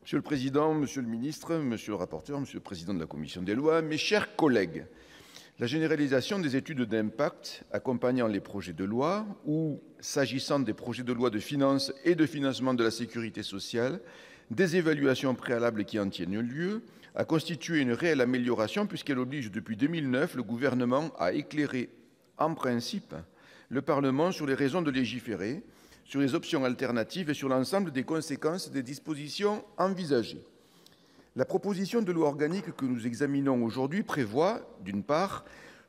Monsieur le président, monsieur le ministre, monsieur le rapporteur, monsieur le président de la commission des lois, mes chers collègues, la généralisation des études d'impact accompagnant les projets de loi ou, s'agissant des projets de loi de finances et de financement de la sécurité sociale, des évaluations préalables qui en tiennent lieu, a constitué une réelle amélioration puisqu'elle oblige depuis 2009 le gouvernement à éclairer, en principe, le Parlement sur les raisons de légiférer, sur les options alternatives et sur l'ensemble des conséquences des dispositions envisagées. La proposition de loi organique que nous examinons aujourd'hui prévoit, d'une part,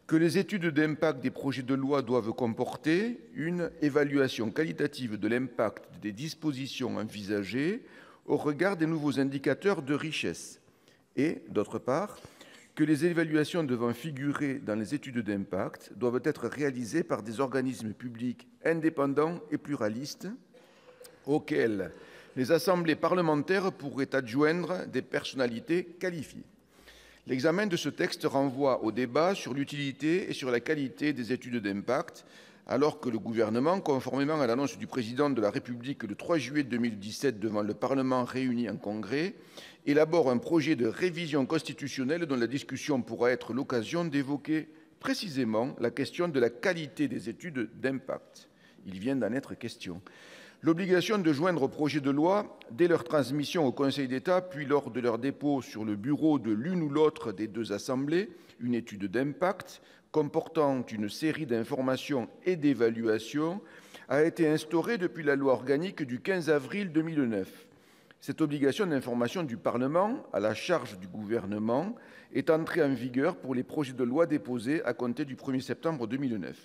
que les études d'impact des projets de loi doivent comporter une évaluation qualitative de l'impact des dispositions envisagées au regard des nouveaux indicateurs de richesse et, d'autre part, que les évaluations devant figurer dans les études d'impact doivent être réalisées par des organismes publics indépendants et pluralistes auxquels les assemblées parlementaires pourraient adjoindre des personnalités qualifiées. L'examen de ce texte renvoie au débat sur l'utilité et sur la qualité des études d'impact, alors que le gouvernement, conformément à l'annonce du président de la République le 3 juillet 2017 devant le Parlement réuni en congrès, élabore un projet de révision constitutionnelle dont la discussion pourra être l'occasion d'évoquer précisément la question de la qualité des études d'impact. Il vient d'en être question. L'obligation de joindre au projet de loi, dès leur transmission au Conseil d'État, puis lors de leur dépôt sur le bureau de l'une ou l'autre des deux assemblées, une étude d'impact comportant une série d'informations et d'évaluations, a été instaurée depuis la loi organique du 15 avril 2009. Cette obligation d'information du Parlement, à la charge du gouvernement, est entrée en vigueur pour les projets de loi déposés à compter du 1er septembre 2009.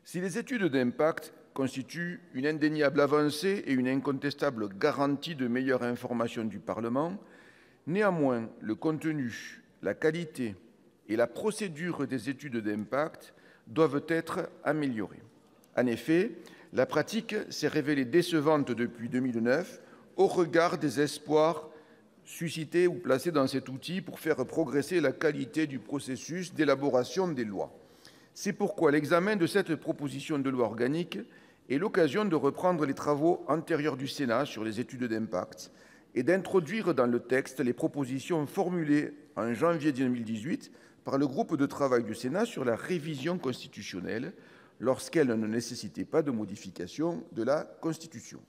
Si les études d'impact constituent une indéniable avancée et une incontestable garantie de meilleure information du Parlement, néanmoins, le contenu, la qualité et la procédure des études d'impact doivent être améliorés. En effet, la pratique s'est révélée décevante depuis 2009 au regard des espoirs suscités ou placés dans cet outil pour faire progresser la qualité du processus d'élaboration des lois. C'est pourquoi l'examen de cette proposition de loi organique est l'occasion de reprendre les travaux antérieurs du Sénat sur les études d'impact et d'introduire dans le texte les propositions formulées en janvier 2018 par le groupe de travail du Sénat sur la révision constitutionnelle, lorsqu'elle ne nécessitait pas de modification de la Constitution.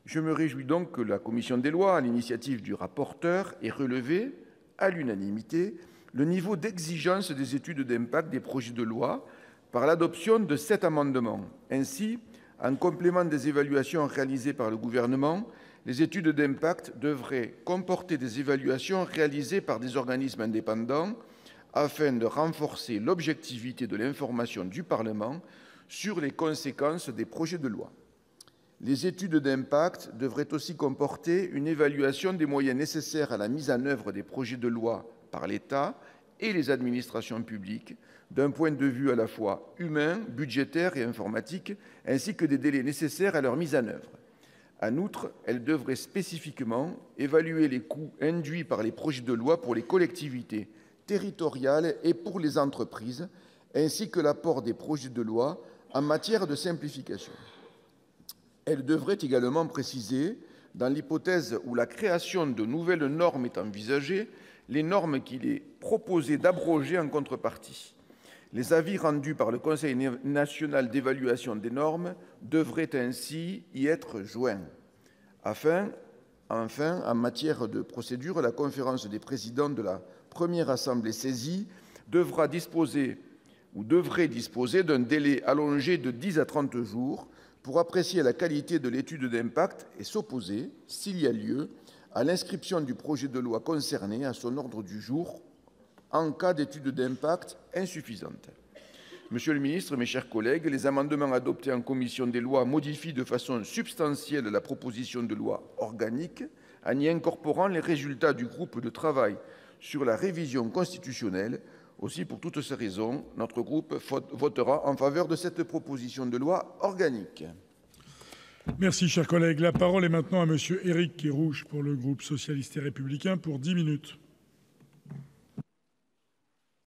Je me réjouis donc que la commission des lois, à l'initiative du rapporteur, ait relevé, à l'unanimité, le niveau d'exigence des études d'impact des projets de loi par l'adoption de 7 amendements. Ainsi, en complément des évaluations réalisées par le gouvernement, les études d'impact devraient comporter des évaluations réalisées par des organismes indépendants afin de renforcer l'objectivité de l'information du Parlement sur les conséquences des projets de loi. Les études d'impact devraient aussi comporter une évaluation des moyens nécessaires à la mise en œuvre des projets de loi par l'État et les administrations publiques, d'un point de vue à la fois humain, budgétaire et informatique, ainsi que des délais nécessaires à leur mise en œuvre. En outre, elles devraient spécifiquement évaluer les coûts induits par les projets de loi pour les collectivités territoriales et pour les entreprises, ainsi que l'apport des projets de loi en matière de simplification. Elle devrait également préciser, dans l'hypothèse où la création de nouvelles normes est envisagée, les normes qu'il est proposé d'abroger en contrepartie. Les avis rendus par le Conseil national d'évaluation des normes devraient ainsi y être joints. Enfin, en matière de procédure, la conférence des présidents de la première assemblée saisie devrait disposer d'un délai allongé de 10 à 30 jours pour apprécier la qualité de l'étude d'impact et s'opposer, s'il y a lieu, à l'inscription du projet de loi concerné à son ordre du jour en cas d'étude d'impact insuffisante. Monsieur le ministre, mes chers collègues, les amendements adoptés en commission des lois modifient de façon substantielle la proposition de loi organique en y incorporant les résultats du groupe de travail sur la révision constitutionnelle. Aussi, pour toutes ces raisons, notre groupe votera en faveur de cette proposition de loi organique. Merci, cher collègue. La parole est maintenant à Monsieur Éric Kerrouche pour le groupe socialiste et républicain pour 10 minutes.